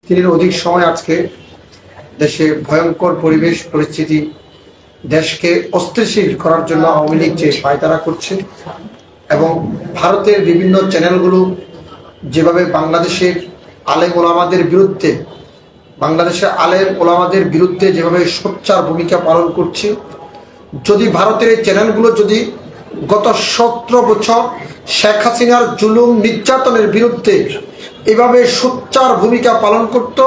দিনের অধিক সময় আজকে দেশে ভয়ঙ্কর পরিবেশ পরিস্থিতি দেশকে অস্থিতিশীল করার জন্য আওয়ামী লীগ যে পায়তারা করছে এবং ভারতের বিভিন্ন চ্যানেলগুলো যেভাবে বাংলাদেশের আলেম ওলামাদের বিরুদ্ধে যেভাবে সোচ্চার ভূমিকা পালন করছে, যদি ভারতের এই চ্যানেলগুলো যদি গত 17 বছর শেখ হাসিনার জুলুম নির্যাতনের বিরুদ্ধে এভাবে সোচ্চার ভূমিকা পালন করত,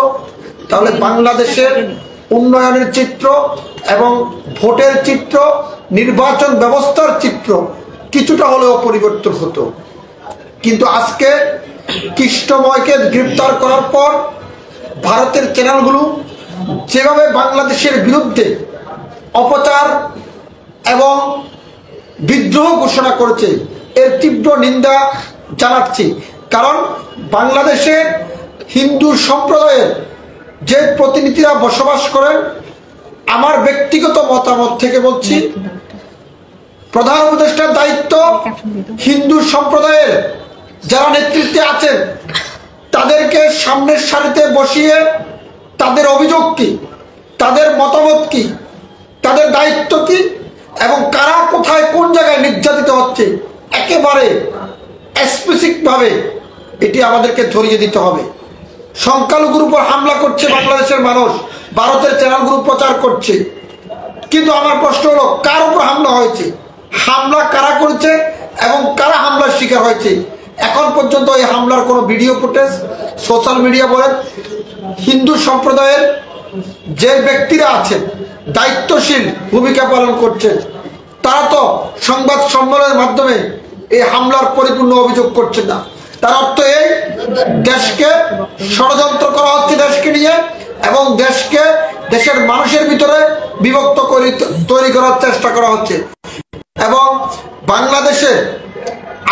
তাহলে বাংলাদেশের উন্নয়নের চিত্র এবং ভোটের চিত্র, নির্বাচন ব্যবস্থার চিত্র কিছুটা হলেও পরিবর্তন হতো। কিন্তু আজকে কৃষ্ণময়কে গ্রেফতার করার পর ভারতের চ্যানেলগুলো যেভাবে বাংলাদেশের বিরুদ্ধে অপচার এবং বিদ্রোহ ঘোষণা করেছে, এর তীব্র নিন্দা জানাচ্ছি। কারণ বাংলাদেশের হিন্দু সম্প্রদায়ের যে প্রতিনিধিরা বসবাস করেন, আমার ব্যক্তিগত মতামত থেকে বলছি, প্রধান উপদেষ্টার দায়িত্ব হিন্দু সম্প্রদায়ের যারা নেতৃত্বে আছেন তাদেরকে সামনের সারিতে বসিয়ে তাদের অভিযোগ কি, তাদের মতামত কি, তাদের দায়িত্ব কি এবং কারা কোথায় কোন জায়গায় নির্যাতিত হচ্ছে একেবারে স্পেসিফিকভাবে এটি আমাদেরকে ধরিয়ে দিতে হবে। সংখ্যালঘুর উপর হামলা করছে বাংলাদেশের মানুষ, ভারতের চ্যানেলগুলো প্রচার করছে, কিন্তু আমার প্রশ্ন হলো কার উপর হামলা হয়েছে, হামলা কারা করেছে এবং কারা হামলার শিকার হয়েছে? এখন পর্যন্ত এই হামলার কোনো ভিডিও ফুটেজ সোশ্যাল মিডিয়া বলেন, হিন্দু সম্প্রদায়ের যে ব্যক্তিরা আছেন দায়িত্বশীল ভূমিকা পালন করছেন, তারা তো সংবাদ সম্মেলনের মাধ্যমে এই হামলার পরিপূর্ণ অভিযোগ করছেন না। তার অর্থ এই, দেশকে ষড়যন্ত্র করা হচ্ছে দেশকে নিয়ে এবং দেশের মানুষের ভিতরে বিভক্ত তৈরি করার চেষ্টা করা হচ্ছে। এবং বাংলাদেশে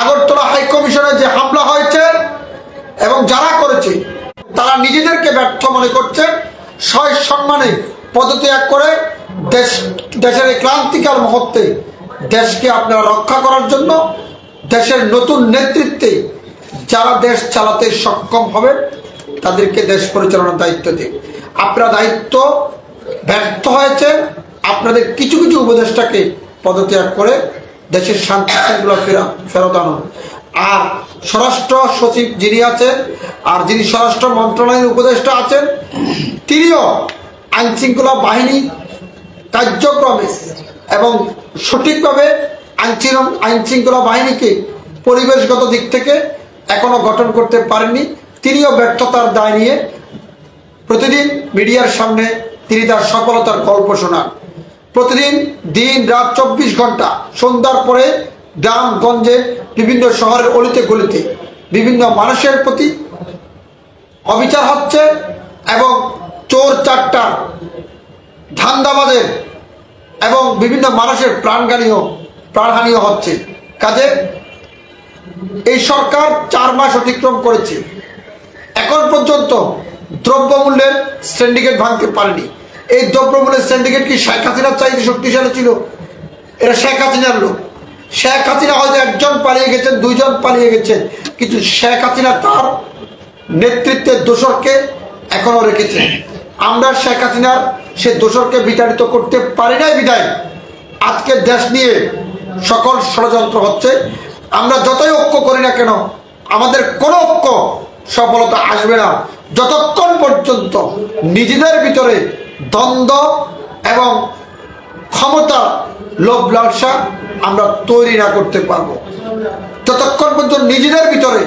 আগরতলা হাই কমিশনে যে হামলা হয়েছে এবং যারা করেছে তারা নিজেদেরকে ব্যর্থ মনে করছে, সম্মানে পদত্যাগ করে দেশের এই ক্রান্তিকার মুহূর্তে দেশকে আপনারা রক্ষা করার জন্য দেশের নতুন নেতৃত্বে যারা দেশ চালাতে সক্ষম হবে তাদেরকে দেশ পরিচালনার দায়িত্ব দিন। আপনারা দায়িত্ব ব্যর্থ হয়েছে, আপনাদের কিছু কিছু উপদেষ্টাকে পদত্যাগ করে দেশের শান্তি শৃঙ্খলা ফেরত আনুন। আর স্বরাষ্ট্র সচিব যিনি আছেন আর যিনি স্বরাষ্ট্র মন্ত্রণালয়ের উপদেষ্টা আছেন, তিনিও আইন শৃঙ্খলা বাহিনী কার্যক্রমে এবং সঠিকভাবে আইন শৃঙ্খলা বাহিনীকে পরিবেশগত দিক থেকে এখনো গঠন করতে পারেননি। তিনিও ব্যর্থতার দায় নিয়ে প্রতিদিন মিডিয়ার সামনে তিনি তার সফলতার গল্প শোনান। প্রতিদিন দিন রাত 24 ঘন্টা সন্ধ্যার পরে গ্রামগঞ্জে বিভিন্ন শহরের অলিতে গলিতে বিভিন্ন মানুষের প্রতি অবিচার হচ্ছে এবং চোর চাট্টার ধান্দাবাজের এবং বিভিন্ন মানুষের প্রাণহানিও হচ্ছে। কাজে এই সরকার 4 মাস অতিক্রম করেছে, এখন পর্যন্ত দ্রব্যমূল্যের সিন্ডিকেট ভাঙতে পারেনি। এই দ্রব্যমূল্যের সিন্ডিকেট কি শেখ হাসিনার চাইতে শক্তিশালী ছিল? এরা শেখ হাসিনার লোক। শেখ হাসিনা হয়তো 1 জন পালিয়ে গেছেন, 2 জন পালিয়ে গেছেন, কিন্তু শেখ হাসিনা তার নেতৃত্বের দোসরকে এখনো রেখেছে। আমরা শেখ হাসিনার সে দোসরকে বিতাড়িত করতে পারি নাই বিদায় আজকে দেশ নিয়ে সকল ষড়যন্ত্র হচ্ছে। আমরা যতই ঐক্য করি না কেন, আমাদের কোনো ঐক্য সফলতা আসবে না যতক্ষণ পর্যন্ত নিজেদের ভিতরে দ্বন্দ্ব এবং ক্ষমতা লোভ লালসা আমরা তৈরি না করতে পারবো। যতক্ষণ পর্যন্ত নিজেদের ভিতরে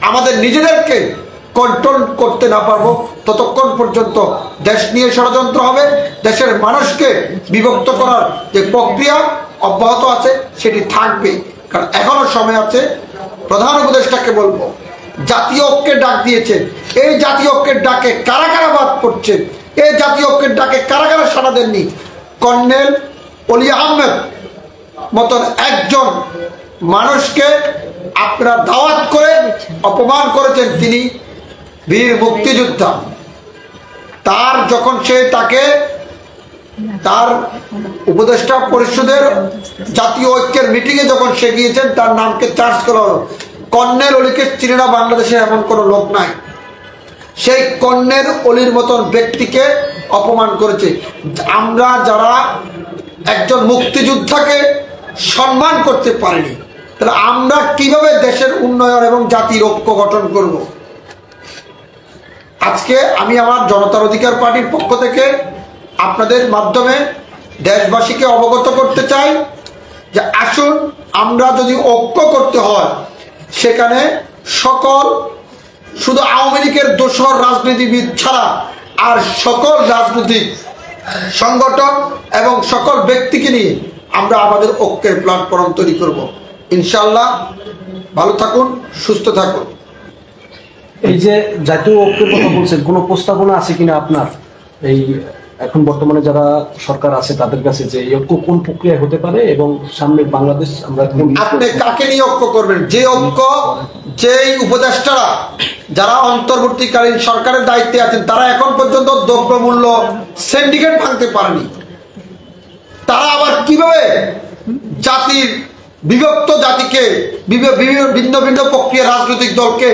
আমাদের নিজেদেরকে কন্ট্রোল করতে না পারবো ততক্ষণ পর্যন্ত দেশ নিয়ে ষড়যন্ত্র হবে, দেশের মানুষকে বিভক্ত করার যে প্রক্রিয়া অব্যাহত আছে সেটি থাকবে। কারণ এখনো সময় আছে। প্রধান উপদেষ্টাকে বলবো, জাতীয় ঐক্যের ডাক দিয়েছেন, এই জাতীয় ঐক্যের ডাকে কারা কারা বাদ পড়ছেন, এই জাতীয় ঐক্যের ডাকে কারা কারা সাড়া দেননি? কর্নেল অলি আহমেদ মতন একজন মানুষকে আপনারা দাওয়াত করে অপমান করেছেন। তিনি বীর মুক্তিযোদ্ধা। তার যখন তার উপদেষ্টা পরিষদের জাতীয় ঐক্যের মিটিংয়ে যখন সে গিয়েছেন, তার নামকে চার্জ করা হলো। কর্নেল অলিকে চিনে না বাংলাদেশে এমন কোনো লোক নাই। সেই কর্ণের অলির মতন ব্যক্তিকে অপমান করেছে। আমরা যারা একজন মুক্তিযোদ্ধাকে সম্মান করতে পারিনি, তাহলে আমরা কিভাবে দেশের উন্নয়ন এবং জাতির ঐক্য গঠন করব? আজকে আমি আমার জনতার অধিকার পার্টির পক্ষ থেকে আপনাদের মাধ্যমে দেশবাসীকে অবগত করতে চাই যে আসুন, আমরা যদি ঐক্য করতে হয়, সেখানে সকল শুধু আওয়ামী লীগের দোসর রাজনীতিবিদ ছাড়া আর সকল রাজনৈতিক সংগঠন এবং সকল ব্যক্তিকে নিয়ে আমরা আমাদের ঐক্যের প্ল্যাটফর্ম তৈরি করব। ইনশাআল্লাহ ভালো থাকুন, সুস্থ থাকুন। এই যে জাতীয় ঐক্যের কথা বলছেন, কোনো প্রস্তাবনা আছে কিনা আপনার এই এখন বর্তমানে যারা সরকার আছে তাদের কাছে, যে এই ঐক্য কোন প্রক্রিয়া হতে পারে এবং সামনে বাংলাদেশ আমরা আপনি কাকে নিয়ে ঐক্য করবেন? যে ঐক্য, যেই উপদেষ্টারা যারা অন্তর্বর্তীকালীন সরকারের দায়িত্বে আছেন তারা এখন পর্যন্ত দ্রব্যমূল্য সিন্ডিকেট ভাঙতে পারেনি, তারা আবার কিভাবে জাতির বিভক্ত জাতিকে ভিন্ন ভিন্ন প্রক্রিয়া রাজনৈতিক দলকে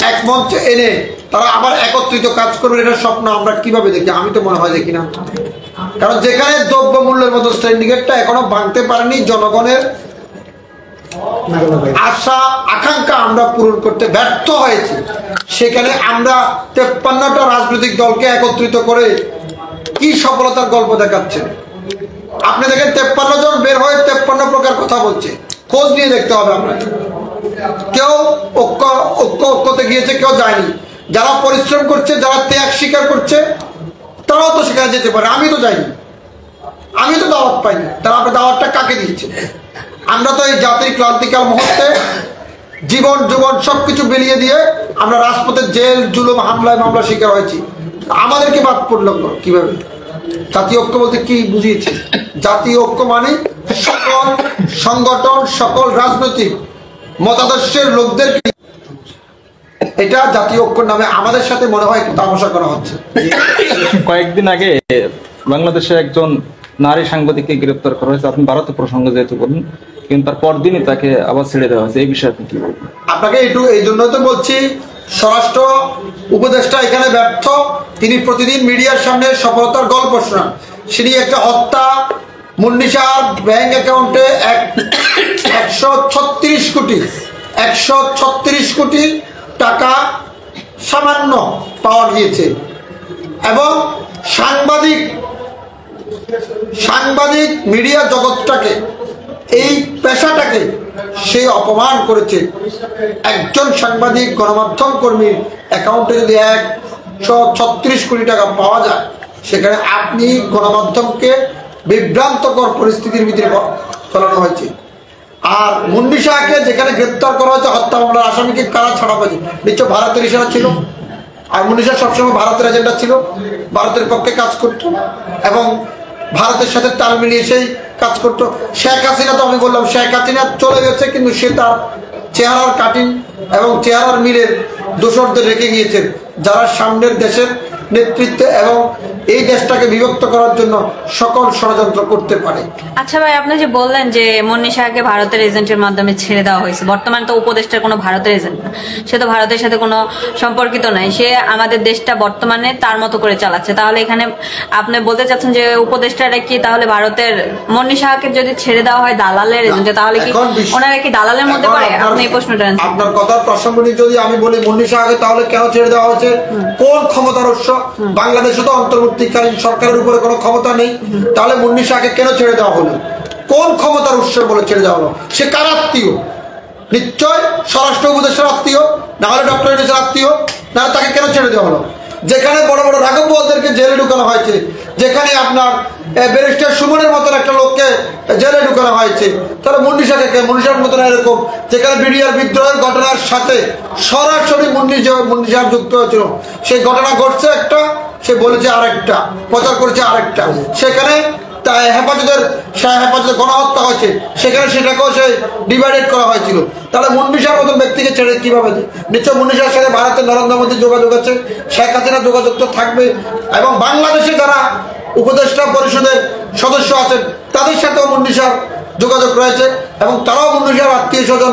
এক মঞ্চে এনে তারা আবার একত্রিত কাজ করবে, এটা স্বপ্ন আমরা কিভাবে দেখি? আমি তো মনে হয় দেখি না। কারণ যেখানে দ্রব্যমূল্যের মতো সিন্ডিকেটটা এখনো ভাঙতে পারেনি, জনগণের আশা আকাঙ্ক্ষা আমরা পূরণ করতে ব্যর্থ হয়েছি, সেখানে আমরা 53টা রাজনৈতিক দলকে একত্রিত করে কি সফলতার গল্প দেখাচ্ছেন? আপনি দেখেন 53 জন বের হয়ে 53 প্রকার কথা বলছে, খোঁজ নিয়ে দেখতে হবে আপনাকে। কেউ ঐক্যতে গিয়েছে, কেউ যায়নি। যারা পরিশ্রম করছে, যারা ত্যাগ স্বীকার করছে, তারাও তো সেখানে যেতে পারে। আমি তো যাইনি, আমি তো দাওয়াত পাইনি। তারা আপনার দাওয়াতটা কাকে দিয়েছে? আমরা তো এই জাতির ক্রান্তিকাল মুহূর্তে জীবন যৌবন সবকিছু বিলিয়ে দিয়ে আমরা রাজপথে জেল জুলুম হামলায় মামলা শিকার হয়েছি, আমাদেরকে বাদ পড়ল কিভাবে? জাতীয় ঐক্য বলতে কি বুঝিয়েছে? জাতীয় ঐক্য মানে সকল সংগঠন, সকল রাজনৈতিক মতাদর্শের লোকদের, এটা জাতীয় ঐক্যর নামে আমাদের সাথে মনে হয় তামাশা করা হচ্ছে। কয়েকদিন আগে বাংলাদেশে একজন নারী সাংবাদিককে গ্রেপ্তার করা হয়েছে, আপনি ভারতের প্রসঙ্গে যেহেতু বলেন, কিন্তু তার পরদিনই তাকে আবার ছেড়ে দেওয়া হয়েছে, এই বিষয়ে আপনি কি বলবেন? আপনাকে এই জন্য তো বলছি, স্বরাষ্ট্র উপদেষ্টা এখানে ব্যর্থ। তিনি প্রতিদিন মিডিয়ার সামনে সফলতার গল্প শোনান। তিনি একটা হত্যা, মুন্নিশার ব্যাংক অ্যাকাউন্টে 136 কোটি টাকা সামান্য পাওয়া গিয়েছে, এবং সাংবাদিক মিডিয়া জগৎটাকে, এই পেশাটাকে সে অপমান করেছে। একজন সাংবাদিক গণমাধ্যম কর্মীর অ্যাকাউন্টে যদি 136 কোটি টাকা পাওয়া যায়, সেখানে আপনি গণমাধ্যমকে বিভ্রান্তকর পরিস্থিতির ভিতরে ফেলানো হয়েছে। আর মুন্নি শাহকে যেখানে গ্রেপ্তার করা হয়েছে হত্যা মামলার আসামিকে কারা ছাড়া হয়েছে? নিশ্চয় ভারতের ইশারা ছিল। আর মুন্নি শাহ সবসময় ভারতের এজেন্ডা ছিল, ভারতের পক্ষে কাজ করত এবং ভারতের সাথে তাল মিলিয়ে সেই কাজ করতো। শেখ হাসিনা, তো আমি বললাম শেখ হাসিনা চলে গেছে, কিন্তু সে তার চেহারার কাটিং এবং চেহারার মিলের দোসরদের রেখে গিয়েছেন, যারা সামনের দেশের নেতৃত্বে এবং এই দেশটাকে বিভক্ত করার জন্য সকল ষড়যন্ত্র করতে পারে। আচ্ছা ভাই, আপনি যে বললেন যে মুন্নি শাহকে ভারতের এজেন্টের মাধ্যমে ছেড়ে দেওয়া হয়েছে, বর্তমানে তো উপদেষ্টার কোনো ভারতের এজেন্ট না, সে তো ভারতের সাথে কোনো সম্পর্কিত নাই, সে আমাদের দেশটা বর্তমানে তার মতো করে চালাচ্ছে। তাহলে এখানে আপনি বলতে চাচ্ছেন যে উপদেষ্টাটা কি তাহলে ভারতের, মুন্নি শাহকে যদি ছেড়ে দেওয়া হয় দালালের এজেন্টে, তাহলে কি ওনারা কি দালালের মধ্যে পড়ে? আপনি এই প্রশ্নটা আপনার কথার প্রাসঙ্গিক যদি আমি বলি, মুন্নি শাহকে তাহলে কেন ছেড়ে দেওয়া হয়েছে? কোন ক্ষমতার উৎস? বাংলাদেশে তো অন্তর্বর্তীকালীন সরকারের উপরে কোনো ক্ষমতা নেই, তাহলে মুন্নি শাহকে কেন ছেড়ে দেওয়া হলো? কোন ক্ষমতার উৎস বলে ছেড়ে দেওয়া হলো? সে কার আত্মীয়? নিশ্চয় স্বরাষ্ট্র উপদেষ্টার আত্মীয়, না হলে ডক্টর ইউনূসের আত্মীয়, না তাকে কেন ছেড়ে দেওয়া হলো? যেখানে বড় বড় রাঘব বোয়ালদেরকে জেলে ঢুকানো হয়েছে, যেখানে আপনার ব্যারিস্টার সুমনের মতন একটা লোককে জেলে ঢুকানো হয়েছে, তাহলে মুন্নি শাহর মতন এরকম, যেখানে বিডিআর বিদ্রোহের ঘটনার সাথে সরাসরি মুন্নি শাহ যুক্ত হয়েছিল, সেই ঘটনা ঘটছে একটা, সে বলেছে আরেকটা, প্রচার করেছে আরেকটা, সেখানে হেফাজতের গণহত্যা হয়েছে, সেখানে সেটাকেও সে ডিভাইডেড করা হয়েছিল। তাহলে মুন্নি শাহর মতন ব্যক্তিকে ছেড়ে কিভাবে? নিশ্চয় মুন্নি শাহের সাথে ভারতের নরেন্দ্র মোদী যোগাযোগ আছে, শেখ হাসিনা যোগাযোগ তো থাকবে, এবং বাংলাদেশে যারা উপদেষ্টা পরিষদের সদস্য আছেন তাদের সাথেও মুন্নি শাহর যোগাযোগ রয়েছে, এবং তারাও মুন্নি শাহর আত্মীয় স্বজন।